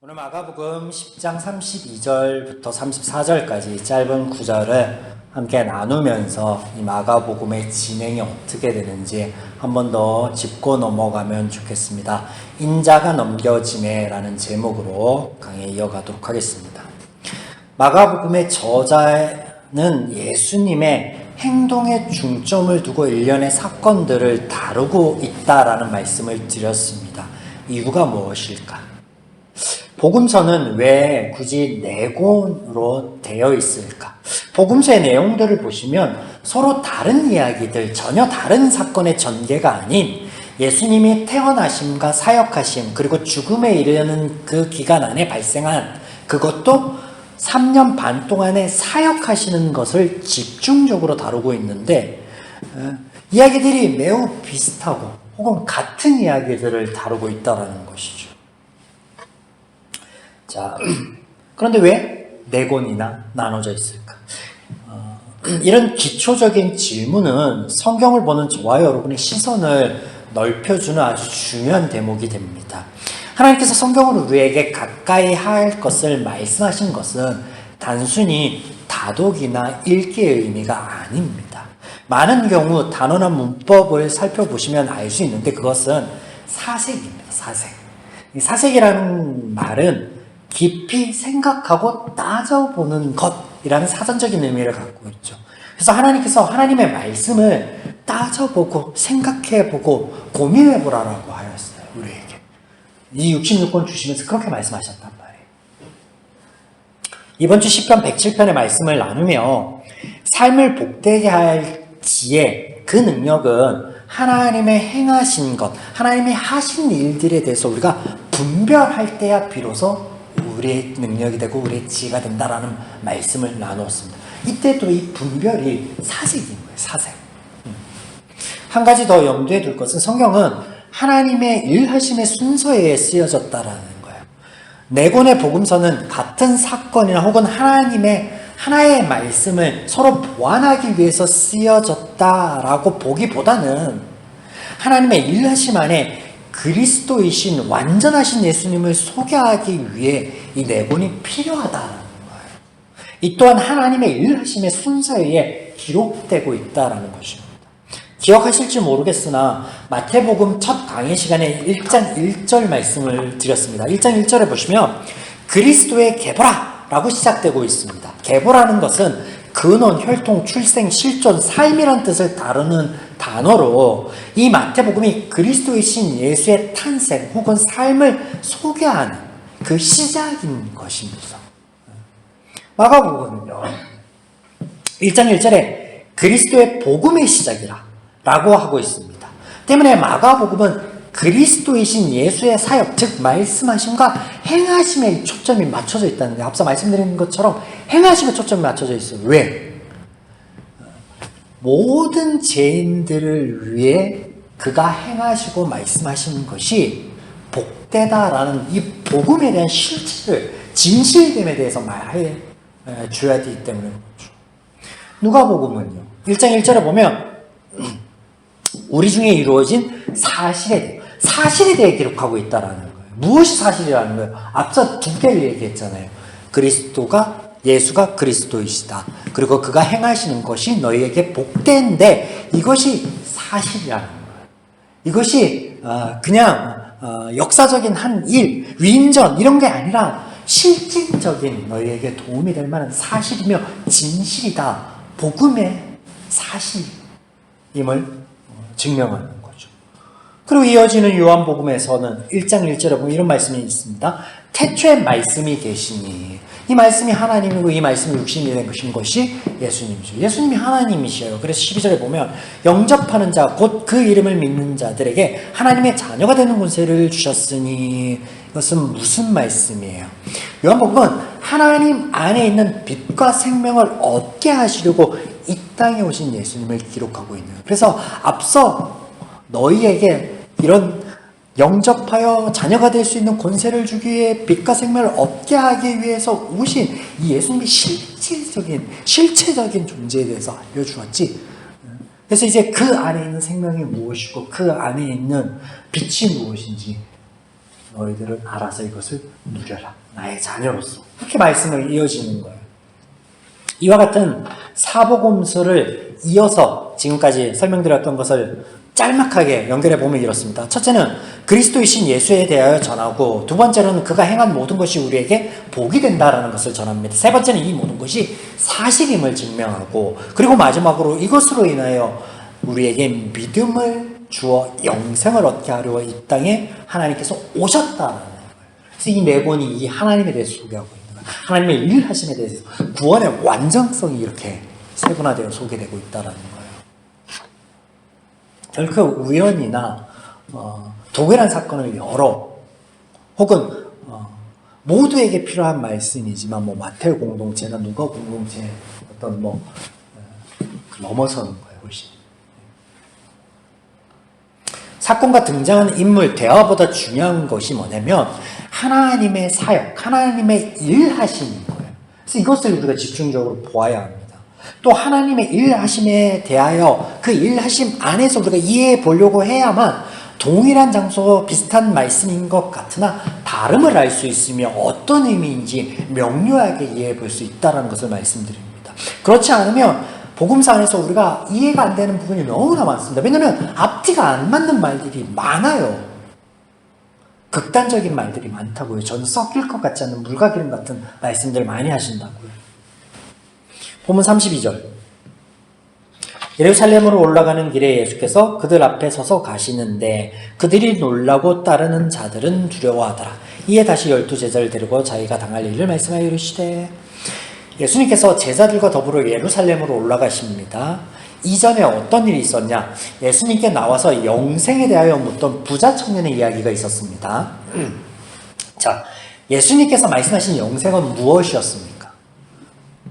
오늘 마가복음 10장 32절부터 34절까지 짧은 구절을 함께 나누면서 이 마가복음의 진행이 어떻게 되는지 한 번 더 짚고 넘어가면 좋겠습니다. 인자가 넘겨짐에 라는 제목으로 강의 이어가도록 하겠습니다. 마가복음의 저자는 예수님의 행동에 중점을 두고 일련의 사건들을 다루고 있다라는 말씀을 드렸습니다. 이유가 무엇일까? 복음서는 왜 굳이 네 권으로 되어 있을까? 복음서의 내용들을 보시면 서로 다른 이야기들, 전혀 다른 사건의 전개가 아닌 예수님이 태어나심과 사역하심, 그리고 죽음에 이르는 그 기간 안에 발생한, 그것도 3년 반 동안에 사역하시는 것을 집중적으로 다루고 있는데, 이야기들이 매우 비슷하고 혹은 같은 이야기들을 다루고 있다는 것이죠. 자, 그런데 왜 네 권이나 나눠져 있을까? 이런 기초적인 질문은 성경을 보는 저와 여러분의 시선을 넓혀주는 아주 중요한 대목이 됩니다. 하나님께서 성경을 우리에게 가까이 할 것을 말씀하신 것은 단순히 다독이나 읽기의 의미가 아닙니다. 많은 경우 단어나 문법을 살펴보시면 알 수 있는데 그것은 사색입니다. 사색. 이 사색이라는 말은 깊이 생각하고 따져보는 것이라는 사전적인 의미를 갖고 있죠. 그래서 하나님께서 하나님의 말씀을 따져보고 생각해보고 고민해보라고 하였어요. 우리에게. 이 66권 주시면서 그렇게 말씀하셨단 말이에요. 이번 주 시편 107편의 말씀을 나누며 삶을 복되게 할 지혜, 그 능력은 하나님의 행하신 것, 하나님이 하신 일들에 대해서 우리가 분별할 때야 비로소 우리의 능력이 되고 우리의 지혜가 된다라는 말씀을 나누었습니다. 이때도 이 분별이 사색인 거예요. 사색. 한 가지 더 염두에 둘 것은 성경은 하나님의 일하심의 순서에 쓰여졌다라는 거예요. 네 권의 복음서는 같은 사건이나 혹은 하나님의 하나의 말씀을 서로 보완하기 위해서 쓰여졌다라고 보기보다는 하나님의 일하심 안에 그리스도이신 완전하신 예수님을 소개하기 위해 이 네 권이 필요하다는 거예요. 이 또한 하나님의 일하심의 순서에 기록되고 있다는 것입니다. 기억하실지 모르겠으나 마태복음 첫 강의 시간에 1장 1절 말씀을 드렸습니다. 1장 1절에 보시면 그리스도의 계보라 라고 시작되고 있습니다. 계보라는 것은 근원, 혈통, 출생, 실존, 삶이란 뜻을 다루는 단어로 이 마태복음이 그리스도이신 예수의 탄생 혹은 삶을 소개하는 그 시작인 것입니다. 마가복음은요 1장 1절에 그리스도의 복음의 시작이라 라고 하고 있습니다. 때문에 마가복음은 그리스도이신 예수의 사역, 즉 말씀하심과 행하심에 초점이 맞춰져 있다는 거예요. 앞서 말씀드린 것처럼 행하심에 초점이 맞춰져 있어요. 왜? 모든 죄인들을 위해 그가 행하시고 말씀하시는 것이 복되다라는 이 복음에 대한 실체를, 진실됨에 대해서 말해 줘야 되기 때문에 그렇죠. 누가복음은요 1장 1절에 보면 우리 중에 이루어진 사실에 대해 기록하고 있다라는 거예요. 무엇이 사실이라는 거예요? 앞서 두 개를 얘기했잖아요. 예수가 그리스도이시다. 그리고 그가 행하시는 것이 너희에게 복된데 이것이 사실이라는 거예요. 이것이 그냥 역사적인 한 일, 위인전 이런 게 아니라 실질적인 너희에게 도움이 될 만한 사실이며 진실이다. 복음의 사실임을 증명하는 거죠. 그리고 이어지는 요한복음에서는 1장 1절에 보면 이런 말씀이 있습니다. 태초에 말씀이 계시니 이 말씀이 하나님이고 이 말씀이 육신이 된 것이 예수님이죠. 예수님이 하나님이셔요. 그래서 12절에 보면 영접하는 자 곧 그 이름을 믿는 자들에게 하나님의 자녀가 되는 권세를 주셨으니 이것은 무슨 말씀이에요? 요한복음은 하나님 안에 있는 빛과 생명을 얻게 하시려고 이 땅에 오신 예수님을 기록하고 있는 거예요. 그래서 앞서 너희에게 이런 영접하여 자녀가 될 수 있는 권세를 주기 위해 빛과 생명을 얻게 하기 위해서 오신 이 예수님의 실체적인 존재에 대해서 알려주었지. 그래서 이제 그 안에 있는 생명이 무엇이고 그 안에 있는 빛이 무엇인지 너희들은 알아서 이것을 누려라. 나의 자녀로서. 그렇게 말씀을 이어지는 거예요. 이와 같은 사복음서를 이어서 지금까지 설명드렸던 것을 짤막하게 연결해 보면 이렇습니다. 첫째는 그리스도이신 예수에 대하여 전하고, 두 번째는 그가 행한 모든 것이 우리에게 복이 된다라는 것을 전합니다. 세 번째는 이 모든 것이 사실임을 증명하고, 그리고 마지막으로 이것으로 인하여 우리에게 믿음을 주어 영생을 얻게 하려 이 땅에 하나님께서 오셨다라는 거예요. 그래서 이 네 권이 이 하나님에 대해서 소개하고 있는 거예요. 하나님의 일하심에 대해서 구원의 완전성이 이렇게 세분화되어 소개되고 있다라는 거예요. 결코 우연이나 동일한 사건을 여러 혹은 모두에게 필요한 말씀이지만 뭐 마태오 공동체나 누가 공동체 어떤 넘어서는 거예요. 훨씬 사건과 등장하는 인물 대화보다 중요한 것이 뭐냐면 하나님의 사역, 하나님의 일하심인 거예요. 그래서 이것을 우리가 집중적으로 보아야 합니다. 또 하나님의 일하심에 대하여 그 일하심 안에서 우리가 이해해 보려고 해야만 동일한 장소 비슷한 말씀인 것 같으나 다름을 알 수 있으며 어떤 의미인지 명료하게 이해해 볼 수 있다는 것을 말씀드립니다. 그렇지 않으면 복음서 안에서 우리가 이해가 안 되는 부분이 너무나 많습니다. 왜냐하면 앞뒤가 안 맞는 말들이 많아요. 극단적인 말들이 많다고요. 저는 섞일 것 같지 않은 물과 기름 같은 말씀들 많이 하신다고요. 본문 32절. 예루살렘으로 올라가는 길에 예수께서 그들 앞에 서서 가시는데 그들이 놀라고 따르는 자들은 두려워하더라. 이에 다시 12 제자를 데리고 자기가 당할 일을 말씀하여 이르시되, 예수님께서 제자들과 더불어 예루살렘으로 올라가십니다. 이전에 어떤 일이 있었냐? 예수님께 나와서 영생에 대하여 묻던 부자 청년의 이야기가 있었습니다. 자, 예수님께서 말씀하신 영생은 무엇이었습니까?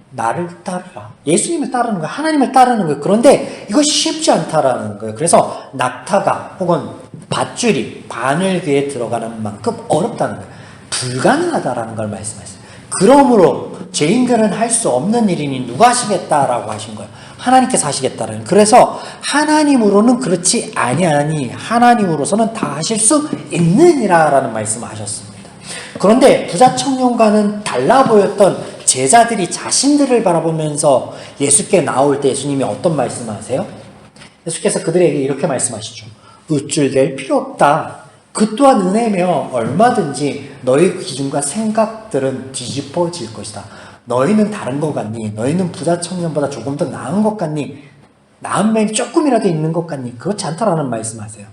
나를 따르라. 예수님을 따르는 거예요. 하나님을 따르는 거예요. 그런데 이것이 쉽지 않다라는 거예요. 그래서 낙타가 혹은 밧줄이 바늘귀에 들어가는 만큼 어렵다는 거예요. 불가능하다라는 걸 말씀하셨어요. 그러므로 죄인들은 할 수 없는 일이니 누가 하시겠다라고 하신 거예요. 하나님께서 하시겠다라는. 그래서 하나님으로는 그렇지 아니하니 하나님으로서는 다 하실 수 있느니라라는 말씀을 하셨습니다. 그런데 부자 청년과는 달라 보였던 제자들이 자신들을 바라보면서 예수께 나올 때 예수님이 어떤 말씀을 하세요? 예수께서 그들에게 이렇게 말씀하시죠. 우쭐댈 필요 없다. 그 또한 은혜며 얼마든지 너희 기준과 생각들은 뒤집어질 것이다. 너희는 다른 것 같니? 너희는 부자 청년보다 조금 더 나은 것 같니? 나은 면이 조금이라도 있는 것 같니? 그렇지 않다라는 말씀하세요.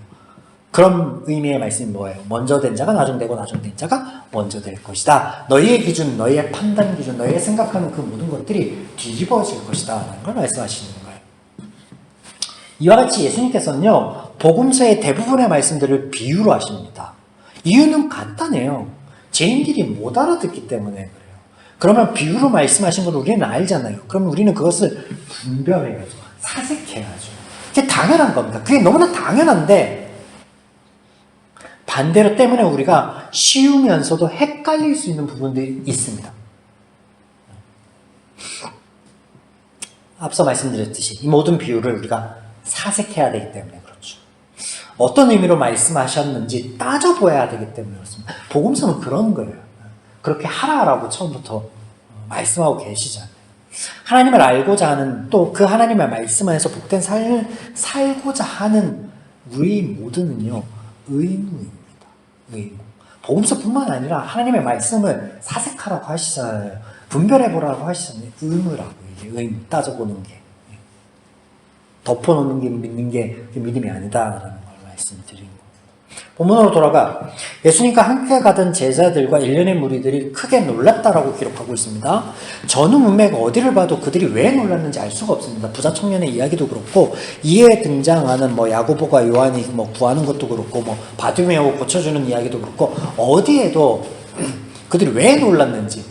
그런 의미의 말씀이 뭐예요? 먼저 된 자가 나중되고 나중된 자가 먼저 될 것이다. 너희의 기준, 너희의 판단 기준, 너희의 생각하는 그 모든 것들이 뒤집어질 것이다 라는 걸 말씀하시는 거예요. 이와 같이 예수님께서는요, 복음서의 대부분의 말씀들을 비유로 하십니다. 이유는 간단해요. 죄인들이 못 알아듣기 때문에 그래요. 그러면 비유로 말씀하신 걸 우리는 알잖아요. 그러면 우리는 그것을 분별해야죠. 사색해야죠. 그게 당연한 겁니다. 그게 너무나 당연한데 반대로 때문에 우리가 쉬우면서도 헷갈릴 수 있는 부분들이 있습니다. 앞서 말씀드렸듯이 이 모든 비유를 우리가 사색해야 되기 때문에 그렇죠. 어떤 의미로 말씀하셨는지 따져보아야 되기 때문에 그렇습니다. 복음서는 그런 거예요. 그렇게 하라라고 처음부터 말씀하고 계시잖아요. 하나님을 알고자 하는, 또 그 하나님의 말씀 안에서 복된 삶을 살고자 하는 우리 모두는요, 의무입니다. 의무. 복음서뿐만 아니라 하나님의 말씀을 사색하라고 하시잖아요. 분별해보라고 하시잖아요. 의무라고. 이게 의무, 따져보는 게. 덮어놓는 게 믿는 게 믿음이 아니다라는 걸 말씀드린 겁니다. 본문으로 돌아가 예수님과 함께 가던 제자들과 일련의 무리들이 크게 놀랐다라고 기록하고 있습니다. 전후 문맥 어디를 봐도 그들이 왜 놀랐는지 알 수가 없습니다. 부자 청년의 이야기도 그렇고 이에 등장하는 야고보가 요한이 구하는 것도 그렇고 바디메오 고쳐주는 이야기도 그렇고 어디에도 그들이 왜 놀랐는지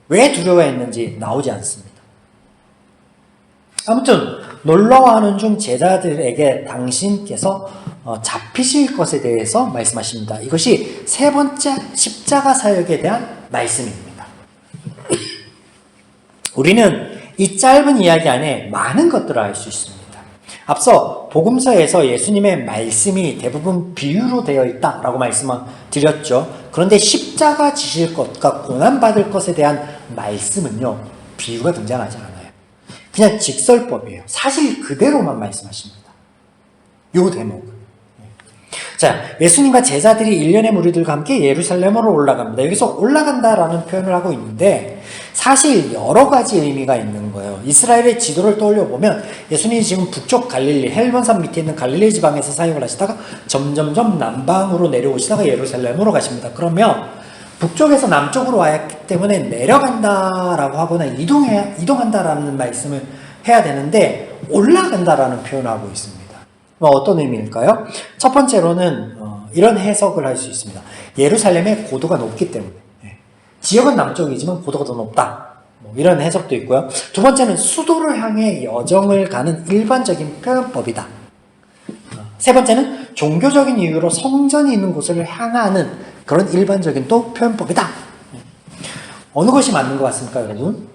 왜 두려워했는지 나오지 않습니다. 아무튼 놀라워하는 중 제자들에게 당신께서 잡히실 것에 대해서 말씀하십니다. 이것이 세 번째 십자가 사역에 대한 말씀입니다. 우리는 이 짧은 이야기 안에 많은 것들을 알 수 있습니다. 앞서 복음서에서 예수님의 말씀이 대부분 비유로 되어 있다라고 말씀을 드렸죠. 그런데 십자가 지실 것과 고난받을 것에 대한 말씀은요, 비유가 등장하지 않아요. 그냥 직설법이에요. 사실 그대로만 말씀하십니다. 요 대목은. 자, 예수님과 제자들이 일련의 무리들과 함께 예루살렘으로 올라갑니다. 여기서 올라간다라는 표현을 하고 있는데 사실 여러 가지 의미가 있는 거예요. 이스라엘의 지도를 떠올려 보면 예수님이 지금 북쪽 갈릴리, 헬본산 밑에 있는 갈릴리 지방에서 사역을 하시다가 점점점 남방으로 내려오시다가 예루살렘으로 가십니다. 그러면 북쪽에서 남쪽으로 왔기 때문에 내려간다라고 하거나 이동한다라는 말씀을 해야 되는데 올라간다라는 표현을 하고 있습니다. 어떤 의미일까요? 첫 번째로는 이런 해석을 할 수 있습니다. 예루살렘의 고도가 높기 때문에 지역은 남쪽이지만 고도가 더 높다. 이런 해석도 있고요. 두 번째는 수도를 향해 여정을 가는 일반적인 표현법이다. 세 번째는 종교적인 이유로 성전이 있는 곳을 향하는 그런 일반적인 또 표현법이다. 어느 것이 맞는 것 같습니까, 여러분?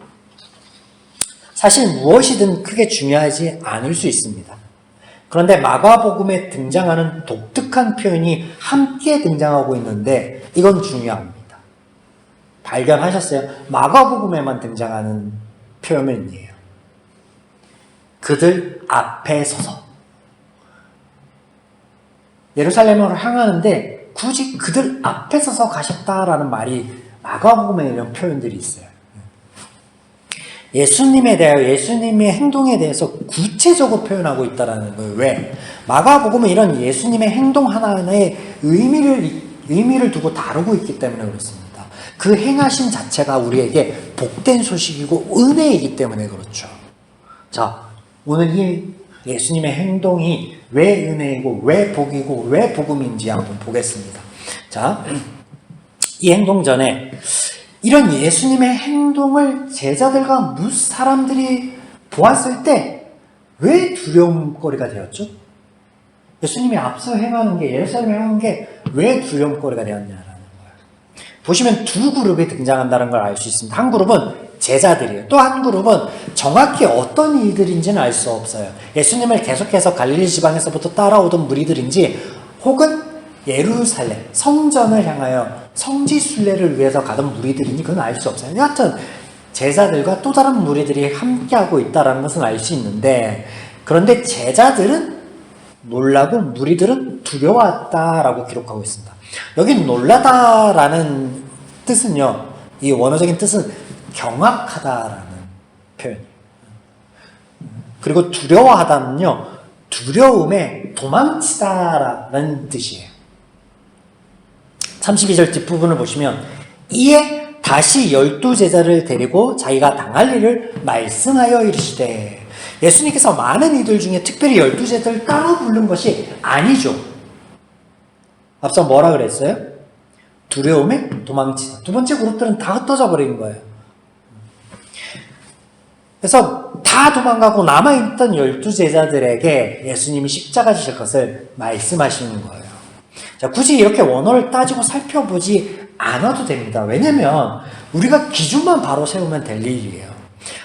사실 무엇이든 크게 중요하지 않을 수 있습니다. 그런데 마가복음에 등장하는 독특한 표현이 함께 등장하고 있는데 이건 중요합니다. 발견하셨어요? 마가복음에만 등장하는 표현이에요. 그들 앞에 서서. 예루살렘으로 향하는데 굳이 그들 앞에 서서 가셨다라는 말이 마가복음에 이런 표현들이 있어요. 예수님에 대하여 예수님의 행동에 대해서 구체적으로 표현하고 있다는 거예요. 왜? 마가복음은 이런 예수님의 행동 하나하나에 의미를 두고 다루고 있기 때문에 그렇습니다. 그 행하심 자체가 우리에게 복된 소식이고 은혜이기 때문에 그렇죠. 자, 오늘 이 예수님의 행동이 왜 은혜이고 왜 복이고 왜 복음인지 한번 보겠습니다. 자, 이 행동 전에 이런 예수님의 행동을 제자들과 사람들이 보았을 때 왜 두려움거리가 되었죠? 예수님이 앞서 행하는 게, 예루살렘에 행하는 게 왜 두려움거리가 되었냐라는 거예요. 보시면 두 그룹이 등장한다는 걸 알 수 있습니다. 한 그룹은 제자들이에요. 또 한 그룹은 정확히 어떤 이들인지는 알 수 없어요. 예수님을 계속해서 갈릴리 지방에서부터 따라오던 무리들인지 혹은 예루살렘, 성전을 향하여 성지순례를 위해서 가던 무리들인지 그건 알 수 없어요. 여하튼 제자들과 또 다른 무리들이 함께하고 있다는 것은 알 수 있는데 그런데 제자들은 놀라고 무리들은 두려워했다라고 기록하고 있습니다. 여기 놀라다라는 뜻은요, 이 원어적인 뜻은 경악하다라는 표현이에요. 그리고 두려워하다는요, 두려움에 도망치다라는 뜻이에요. 32절 뒷부분을 보시면 이에 다시 12제자를 데리고 자기가 당할 일을 말씀하여 이르시되 예수님께서 많은 이들 중에 특별히 12제자를 따로 부른 것이 아니죠. 앞서 뭐라 그랬어요? 두려움에 도망치다. 두 번째 그룹들은 다 흩어져 버린 거예요. 그래서 다 도망가고 남아있던 12제자들에게 예수님이 십자가 지실 것을 말씀하시는 거예요. 자, 굳이 이렇게 원어를 따지고 살펴보지 않아도 됩니다. 왜냐면 우리가 기준만 바로 세우면 될 일이에요.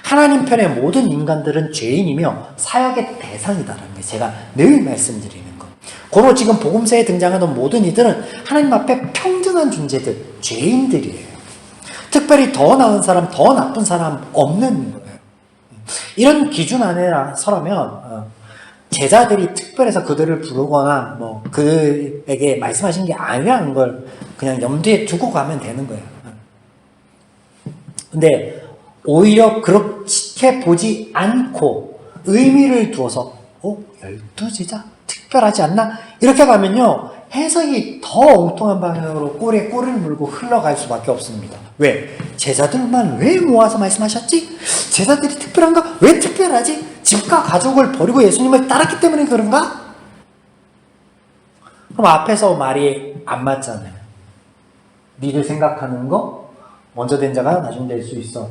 하나님 편의 모든 인간들은 죄인이며 사역의 대상이다라는 게 제가 늘 말씀드리는 거. 고로 지금 복음서에 등장하는 모든 이들은 하나님 앞에 평등한 존재들, 죄인들이에요. 특별히 더 나은 사람, 더 나쁜 사람 없는 거예요. 이런 기준 안에 서라면 제자들이 특별해서 그들을 부르거나 뭐 그에게 말씀하신 게 아니라는 걸 그냥 염두에 두고 가면 되는 거예요. 근데 오히려 그렇게 보지 않고 의미를 두어서 12제자? 특별하지 않나? 이렇게 가면요, 해석이 더 엉뚱한 방향으로 꼬리에 꼬리를 물고 흘러갈 수밖에 없습니다. 왜? 제자들만 왜 모아서 말씀하셨지? 제자들이 특별한가? 왜 특별하지? 집과 가족을 버리고 예수님을 따랐기 때문에 그런가? 그럼 앞에서 말이 안 맞잖아요. 니들 생각하는 거 먼저 된 자가 나중 될 수 있어.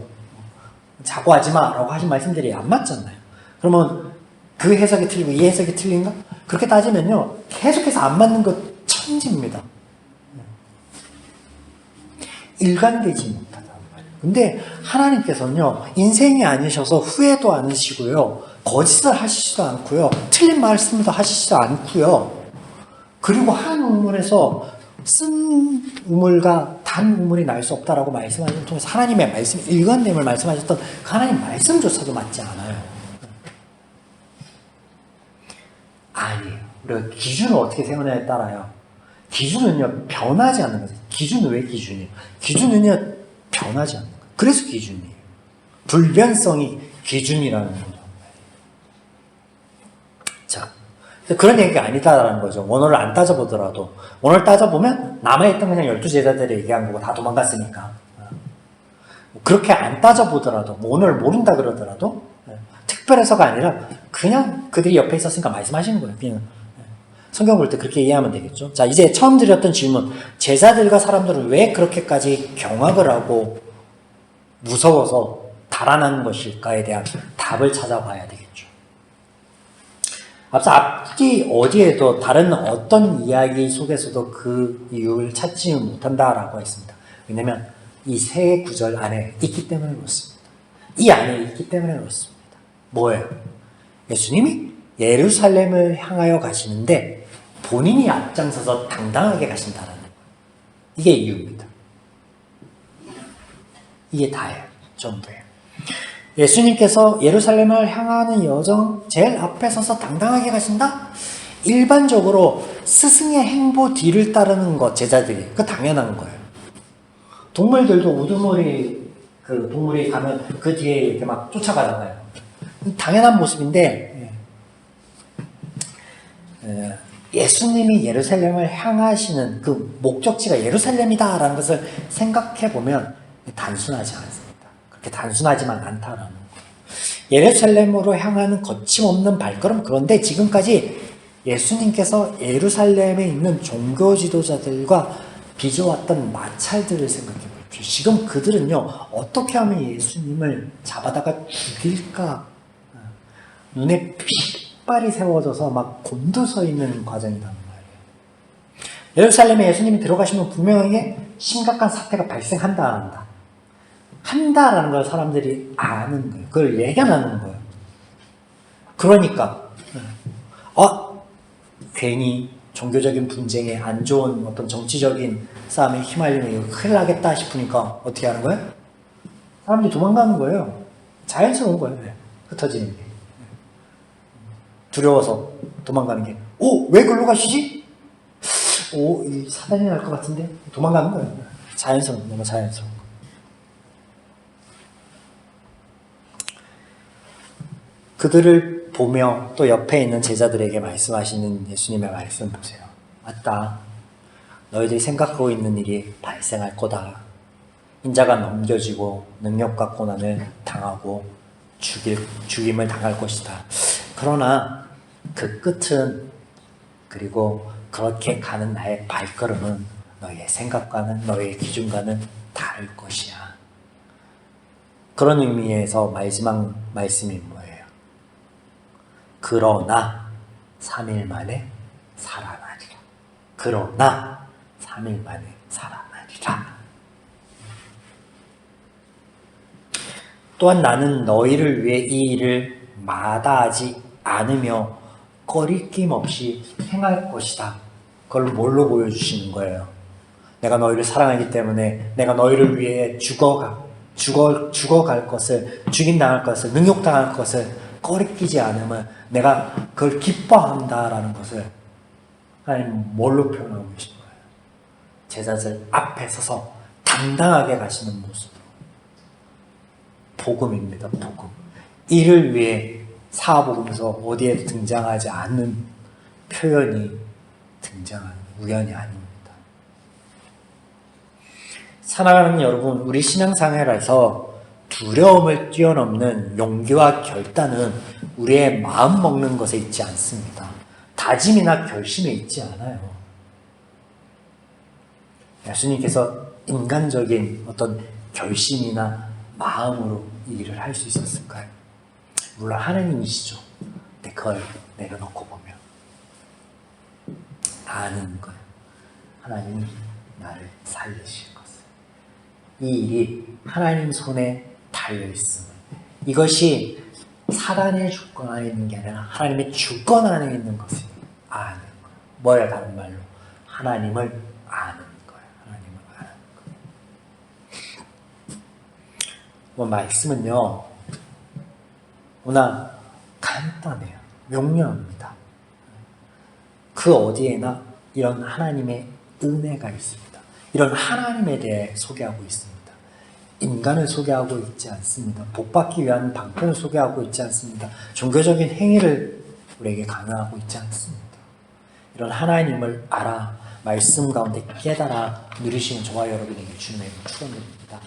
자고 하지 마 라고 하신 말씀들이 안 맞잖아요. 그러면 그 해석이 틀리고 이 해석이 틀린가? 그렇게 따지면요, 계속해서 안 맞는 것 천지입니다. 일관되지 못하다. 근데 하나님께서는요, 인생이 아니셔서 후회도 않으시고요, 거짓을 하시지도 않고요. 틀린 말씀도 하시지도 않고요. 그리고 한 우물에서 쓴 우물과 단 우물이 날 수 없다라고 말씀하신 통해서 하나님의 말씀, 일관됨을 말씀하셨던 그 하나님 말씀조차도 맞지 않아요. 아니에요. 우리가 기준을 어떻게 세우냐에 따라요. 기준은요, 변하지 않는 거죠. 기준은 왜 기준이에요? 기준은요, 변하지 않는 거예요. 그래서 기준이에요. 불변성이 기준이라는 거죠. 자, 그런 얘기가 아니다라는 거죠. 원어를 안 따져보더라도. 원어를 따져보면 남아있던 그냥 12제자들이 얘기한 거고 다 도망갔으니까. 그렇게 안 따져보더라도, 뭐 원어를 모른다 그러더라도, 특별해서가 아니라 그냥 그들이 옆에 있었으니까 말씀하시는 거예요. 그냥 성경 볼 때 그렇게 이해하면 되겠죠. 자, 이제 처음 드렸던 질문. 제자들과 사람들은 왜 그렇게까지 경악을 하고 무서워서 달아나는 것일까에 대한 답을 찾아봐야 되겠죠. 앞서 앞뒤 어디에도 다른 어떤 이야기 속에서도 그 이유를 찾지 못한다라고 했습니다. 왜냐하면 이 세 구절 안에 있기 때문에 그렇습니다. 이 안에 있기 때문에 그렇습니다. 뭐예요? 예수님이 예루살렘을 향하여 가시는데 본인이 앞장서서 당당하게 가신다는 거예요. 이게 이유입니다. 이게 다예요. 전부예요. 예수님께서 예루살렘을 향하는 여정 제일 앞에 서서 당당하게 가신다? 일반적으로 스승의 행보 뒤를 따르는 것, 제자들이. 그거 당연한 거예요. 동물들도 우두머리, 그 동물이 가면 그 뒤에 이렇게 막 쫓아가잖아요. 당연한 모습인데, 예수님이 예루살렘을 향하시는 그 목적지가 예루살렘이다라는 것을 생각해 보면 단순하지 않습니다. 그렇게 단순하지만 않다라는 거예요. 예루살렘으로 향하는 거침없는 발걸음. 그런데 지금까지 예수님께서 예루살렘에 있는 종교 지도자들과 빚어왔던 마찰들을 생각해 보십시오. 지금 그들은요, 어떻게 하면 예수님을 잡아다가 죽일까? 눈에 핏발이 세워져서 막 곤두서 있는 과정이란 말이에요. 예루살렘에 예수님이 들어가시면 분명히 심각한 사태가 발생한다, 안 한다. 한다라는 걸 사람들이 아는 거예요. 그걸 예견하는 거예요. 그러니까 괜히 종교적인 분쟁에 안 좋은 어떤 정치적인 싸움에 휘말리면 이거 큰일 나겠다 싶으니까 어떻게 하는 거예요? 사람들이 도망가는 거예요. 자연스러운 거예요. 흩어지는 게. 두려워서 도망가는 게. 왜 글로 가시지? 이 사단이 날 것 같은데? 도망가는 거예요. 자연스러운, 너무 자연스러운 거. 그들을 보며 또 옆에 있는 제자들에게 말씀하시는 예수님의 말씀 보세요. 맞다. 너희들이 생각하고 있는 일이 발생할 거다. 인자가 넘겨지고 능력과 고난을 당하고 죽임을 당할 것이다. 그러나 그 끝은, 그리고 그렇게 가는 나의 발걸음은 너희의 생각과는, 너희의 기준과는 다를 것이야. 그런 의미에서 마지막 말씀이 뭐예요? 그러나 3일 만에 살아나리라. 그러나 3일 만에 살아나리라. 또한 나는 너희를 위해 이 일을 마다하지 않으며 거리낌 없이 행할 것이다. 그걸 뭘로 보여주시는 거예요? 내가 너희를 사랑하기 때문에 내가 너희를 위해 죽어갈 것을, 죽임당할 것을, 능욕당할 것을 꺼리끼지 않으면 내가 그걸 기뻐한다라는 것을 하나님 뭘로 표현하고 계신 거예요? 제자들 앞에 서서 당당하게 가시는 모습으로. 복음입니다. 복음. 이를 위해 사복음에서 어디에 등장하지 않는 표현이 등장하는 우연이 아닙니다. 사랑하는 여러분, 우리 신앙생활에서 두려움을 뛰어넘는 용기와 결단은 우리의 마음 먹는 것에 있지 않습니다. 다짐이나 결심에 있지 않아요. 예수님께서 인간적인 어떤 결심이나 마음으로 이 일을 할 수 있었을까요? 물론 하나님이시죠. 근데 그걸 내려놓고 보면 아는 거예요. 하나님이 나를 살리실 것을. 이 일이 하나님 손에 달려있음을. 이것이 사단의 주권 안에 있는 게 아니라 하나님의 주권 안에 있는 것을 아는 거예요. 뭐야 다른 말로? 하나님을 아는 거예요. 하나님을 아는 거예요. 말씀은요, 워낙 간단해요. 명료합니다. 그 어디에나 이런 하나님의 은혜가 있습니다. 이런 하나님에 대해 소개하고 있습니다. 인간을 소개하고 있지 않습니다. 복받기 위한 방편을 소개하고 있지 않습니다. 종교적인 행위를 우리에게 강요하고 있지 않습니다. 이런 하나님을 알아 말씀 가운데 깨달아 누리시는 저와 여러분에게 주님의 축원드립니다.